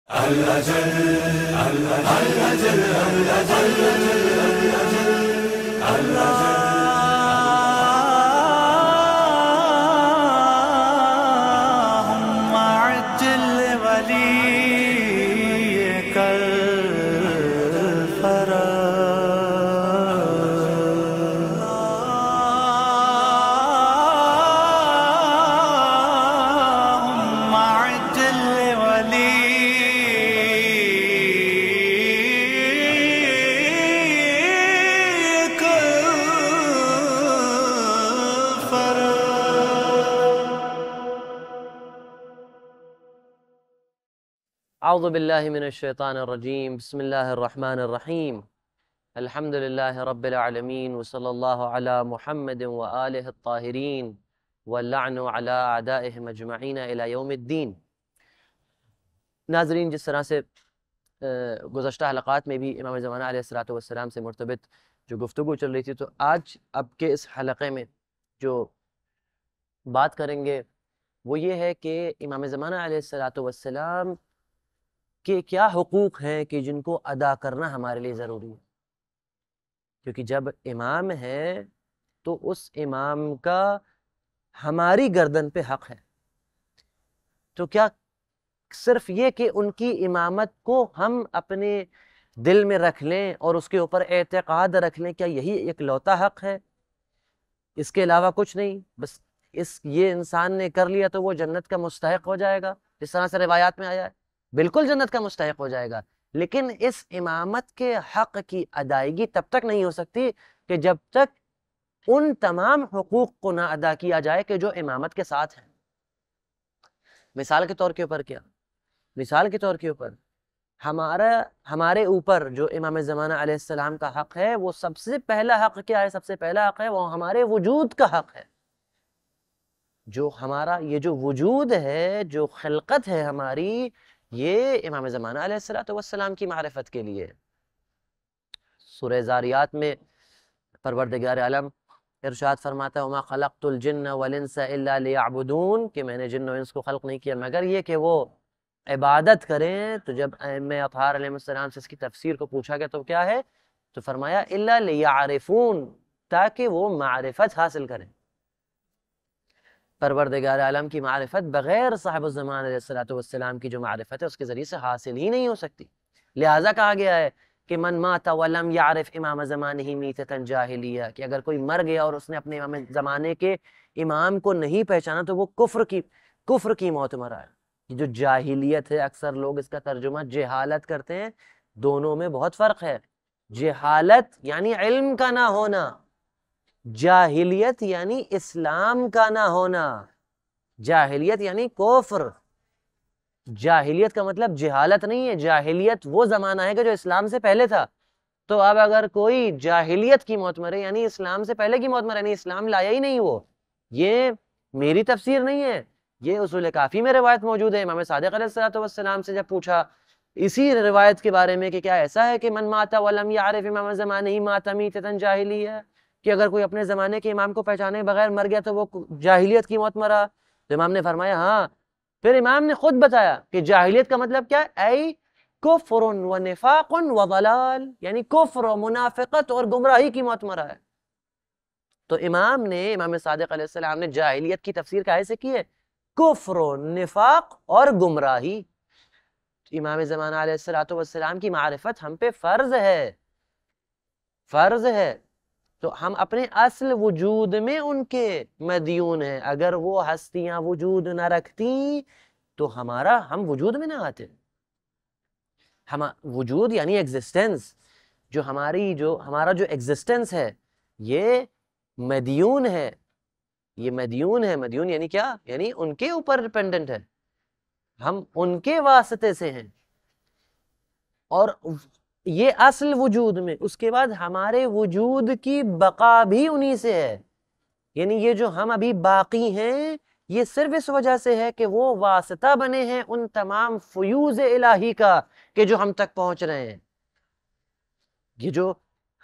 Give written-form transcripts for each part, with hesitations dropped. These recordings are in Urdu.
اللهم عجل وليك اللهم عجل وليك أعوذ بالله من الشيطان الرجيم. بسم الله الرحمن الرحيم. الحمد لله رب العالمين وصلى الله على محمد وآله الطاهرين واللعن على أعدائهم أجمعين إلى يوم الدين. ناظرین، جس طرح سے گزشتہ حلقات میں بھی امام زمانہ علیہ السلام سے مرتبط جو گفتگو چل رہی تھی، تو آج اب کے اس حلقے میں جو بات کریں گے وہ یہ ہے کہ امام زمانہ علیہ السلام کہ کیا حقوق ہیں کہ جن کو ادا کرنا ہمارے لیے ضروری ہے، کیونکہ جب امام ہے تو اس امام کا ہماری گردن پہ حق ہے۔ تو کیا صرف یہ کہ ان کی امامت کو ہم اپنے دل میں رکھ لیں اور اس کے اوپر اعتقاد رکھ لیں، کیا یہی ایک لوتا حق ہے؟ اس کے علاوہ کچھ نہیں، بس یہ انسان نے کر لیا تو وہ جنت کا مستحق ہو جائے گا، جس طرح سے روایات میں آیا ہے، بالکل جنت کا مستحق ہو جائے گا۔ لیکن اس امامت کے حق کی ادائیگی تب تک نہیں ہو سکتی کہ جب تک ان تمام حقوق کو نہ ادا کیا جائے کہ جو امامت کے ساتھ ہیں۔ مثال کے طور کے اوپر کیا؟ مثال کے طور کے اوپر ہمارے اوپر جو امام زمانہ علیہ السلام کا حق ہے، وہ سب سے پہلا حق کیا ہے؟ سب سے پہلا حق ہے وہ ہمارے وجود کا حق ہے۔ جو ہمارا یہ جو وجود ہے، جو خلقت ہے ہماری، یہ امام زمانہ علیہ السلام کی معرفت کے لیے۔ سورہ زاریات میں پروردگار عالم ارشاد فرماتا ہے وَمَا خَلَقْتُ الْجِنَّ وَالْإِنسَ إِلَّا لِيَعْبُدُونَ، کہ میں نے جن و انس کو خلق نہیں کیا مگر یہ کہ وہ عبادت کریں۔ تو جب ائمہ اطہار علیہ السلام سے اس کی تفسیر کو پوچھا گیا تو کیا ہے؟ تو فرمایا إِلَّا لِيَعْرِفُونَ، تاکہ وہ معرفت حاصل کریں۔ پروردگار عالم کی معرفت بغیر صاحب الزمان علیہ السلام کی جو معرفت ہے اس کے ذریعے سے حاصل ہی نہیں ہو سکتی۔ لہٰذا کہا گیا ہے کہ من مات ولم یعرف امام زمانہ میتۃ جاہلیہ، کہ اگر کوئی مر گیا اور اس نے اپنے امام زمانے کے امام کو نہیں پہچانا تو وہ کفر کی موت مرا ہے۔ جو جاہلیت ہے، اکثر لوگ اس کا ترجمہ جہالت کرتے ہیں، دونوں میں بہت فرق ہے۔ جہالت یعنی علم کا نہ ہونا، جاہلیت یعنی اسلام کا نہ ہونا۔ جاہلیت یعنی کفر۔ جاہلیت کا مطلب جہالت نہیں ہے، جاہلیت وہ زمانہ ہے کہ جو اسلام سے پہلے تھا۔ تو اب اگر کوئی جاہلیت کی موت مرے یعنی اسلام سے پہلے کی موت مرے، یعنی اسلام لایا ہی نہیں، وہ یہ میری تفسیر نہیں ہے، یہ اصول کافی میں روایت موجود ہے۔ امام صادق علیہ السلام سے جب پوچھا اسی روایت کے بارے میں کہ کیا ایسا ہے کہ من مات ولم یعرف امام زمانہ مات میتۃ جاہلیہ، کہ اگر کوئی اپنے زمانے کے امام کو پہچانے بغیر مر گیا تو وہ جاہلیت کی موت مرا؟ تو امام نے فرمایا ہاں۔ پھر امام نے خود بتایا کہ جاہلیت کا مطلب کیا ہے؟ ای کفر و نفاق و ضلال، یعنی کفر و منافقت اور گمراہی کی موت مرا ہے۔ تو امام صادق علیہ السلام نے جاہلیت کی تفسیر کیسے کی ہے؟ کفر و نفاق اور گمراہی۔ امام زمانہ علیہ السلام کی معرفت ہم پہ فرض ہے، فرض ہے۔ تو ہم اپنے اصل وجود میں ان کے مدیون ہیں۔ اگر وہ ہستیاں وجود نہ رکھتی تو ہم وجود میں نہ آتے۔ وجود یعنی ایگزسٹنس، ہمارا جو ایگزسٹنس ہے یہ مدیون ہے، یہ مدیون ہے۔ مدیون یعنی کیا؟ یعنی ان کے اوپر ڈیپینڈنٹ ہے، ہم ان کے واسطے سے ہیں، اور یہ اصل وجود میں۔ اس کے بعد ہمارے وجود کی بقا بھی انہی سے ہے، یعنی یہ جو ہم ابھی باقی ہیں یہ صرف اس وجہ سے ہے کہ وہ واسطہ بنے ہیں ان تمام فیوض الہی کا کہ جو ہم تک پہنچ رہے ہیں۔ یہ جو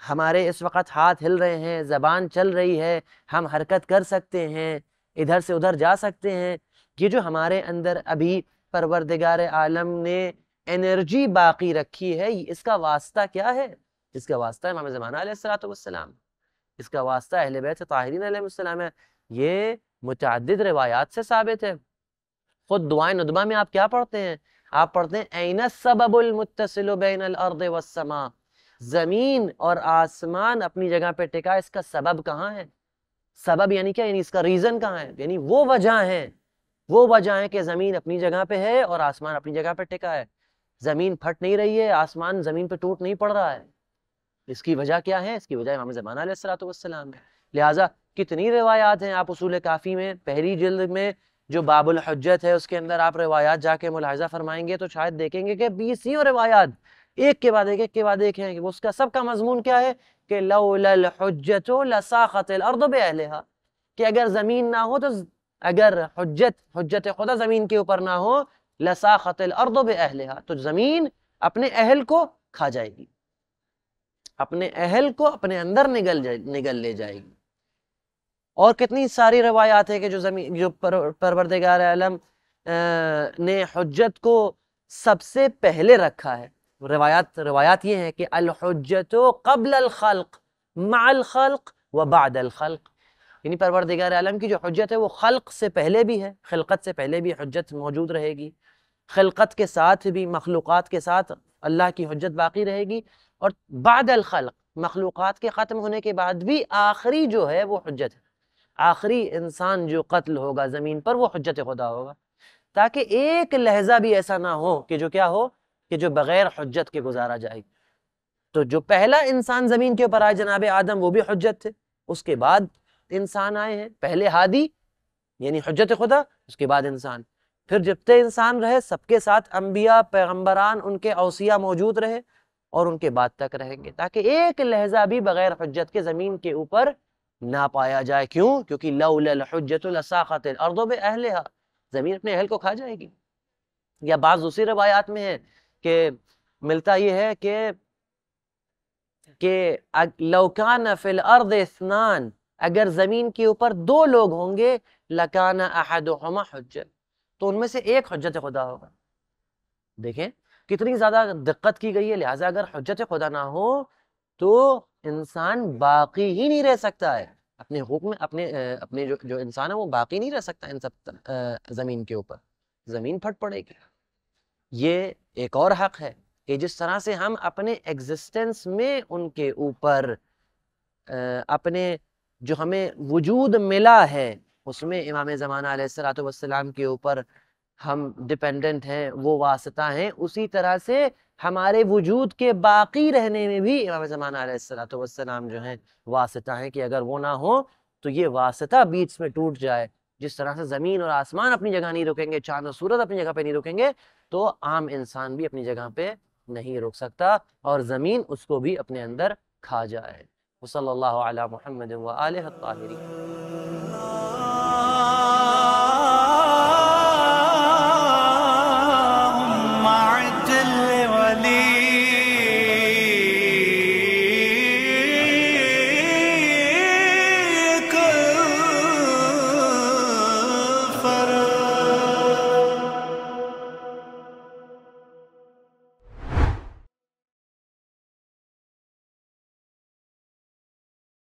ہمارے اس وقت ہاتھ ہل رہے ہیں، زبان چل رہی ہے، ہم حرکت کر سکتے ہیں، ادھر سے ادھر جا سکتے ہیں، یہ جو ہمارے اندر ابھی پروردگار عالم نے انرجی باقی رکھی ہے، اس کا واسطہ کیا ہے؟ اس کا واسطہ امام زمانہ علیہ الصلوۃ والسلام، اس کا واسطہ اہل بیت طاہرین علیہ السلام ہے۔ یہ متعدد روایات سے ثابت ہے۔ خود دعائیں ندبہ میں آپ کیا پڑھتے ہیں؟ آپ پڑھتے ہیں این السبب المتصل بین الارض والسماء، زمین اور آسمان اپنی جگہ پہ ٹکا، اس کا سبب کہاں ہے؟ سبب یعنی کیا؟ یعنی اس کا ریزن کہاں ہے؟ یعنی وہ وجہ ہے، وہ وجہ ہے کہ زمین اپنی جگہ پہ ہے اور آسمان اپنی جگہ پہ ٹکا ہے، زمین پھٹ نہیں رہی ہے، آسمان زمین پہ ٹوٹ نہیں پڑ رہا ہے۔ اس کی وجہ کیا ہے؟ اس کی وجہ امام زمانہ علیہ الصلوۃ والسلام ہے۔ لہٰذا کتنی روایات ہیں، آپ اصول کافی میں پہلی جلد میں جو باب الحجت ہے اس کے اندر آپ روایات جا کے ملاحظہ فرمائیں گے تو شاید دیکھیں گے کہ 20 روایات ایک کے بعد ایک ہیں، اس کا سب کا مضمون کیا ہے کہ لولا الحجت لساخت الارض باہلھا، کہ اگر زمین نہ ہو تو، اگر حجت خدا زمین کے اوپر نہ ہو، لساخت الارض باہلھا، تو زمین اپنے اہل کو کھا جائے گی، اپنے اہل کو اپنے اندر نگل لے جائے گی۔ اور کتنی ساری روایات ہیں کہ جو پروردگار عالم نے حجت کو سب سے پہلے رکھا ہے۔ روایات یہ ہے کہ الحجت قبل الخلق مع الخلق و بعد الخلق، یعنی پروردگار عالم کی جو حجت ہے وہ خلق سے پہلے بھی ہے، خلقت سے پہلے بھی حجت موجود رہے گی، خلقت کے ساتھ بھی، مخلوقات کے ساتھ اللہ کی حجت باقی رہے گی، اور بعد الخلق، مخلوقات کے ختم ہونے کے بعد بھی آخری جو ہے وہ حجت ہے، آخری انسان جو قتل ہوگا زمین پر وہ حجت خدا ہوگا، تاکہ ایک لحظہ بھی ایسا نہ ہو کہ جو کیا ہو، کہ جو بغیر حجت کے گزارا جائے۔ تو جو پہلا انسان زمین کے اوپر آئے جناب آدم، وہ بھی حجت تھے، اس کے بعد انسان آئے ہیں، پہلے ہادی یعنی حجت خدا، اس کے بعد انسان، پھر جتنے انسان رہے سب کے ساتھ انبیاء، پیغمبران، ان کے اوصیاء موجود رہے اور ان کے بعد تک رہیں گے، تاکہ ایک لحظہ بھی بغیر حجت کے زمین کے اوپر نہ پایا جائے۔ کیوں؟ کیونکہ لولا الحجت لساخت الارض باہلھا، زمین اپنے اہل کو کھا جائے گی۔ یا بعض دوسری روایات میں ہے کہ ملتا یہ ہے کہ لو کان فی الارض اثنان، اگر زمین کے اوپر 2 لوگ ہوں گے، لکان احدہما حجت، تو ان میں سے ایک حجت خدا ہوگا۔ دیکھیں کتنی زیادہ دقت کی گئی ہے۔ لہٰذا اگر حجت خدا نہ ہو تو انسان باقی ہی نہیں رہ سکتا ہے، اپنے حقوق میں، اپنے جو انسان ہے وہ باقی نہیں رہ سکتا ان سب زمین کے اوپر، زمین پھٹ پڑے گی۔ یہ ایک اور حق ہے کہ جس طرح سے ہم اپنے ایگزسٹنس میں ان کے اوپر، اپنے جو ہمیں وجود ملا ہے اس میں امام زمانہ علیہ الصلوۃ والسلام کے اوپر ہم ڈیپینڈنٹ ہیں، وہ واسطہ ہیں، اسی طرح سے ہمارے وجود کے باقی رہنے میں بھی امام زمانہ علیہ الصلوۃ والسلام جو ہیں واسطہ ہیں، کہ اگر وہ نہ ہو تو یہ واسطہ بیچ میں ٹوٹ جائے۔ جس طرح سے زمین اور آسمان اپنی جگہ نہیں رکیں گے، چاند اور سورج اپنی جگہ پہ نہیں رکیں گے، تو عام انسان بھی اپنی جگہ پہ نہیں رک سکتا، اور زمین اس کو بھی اپنے اندر کھا جائے۔ وصلی اللہ علی محمد وآلہ الطاہرین۔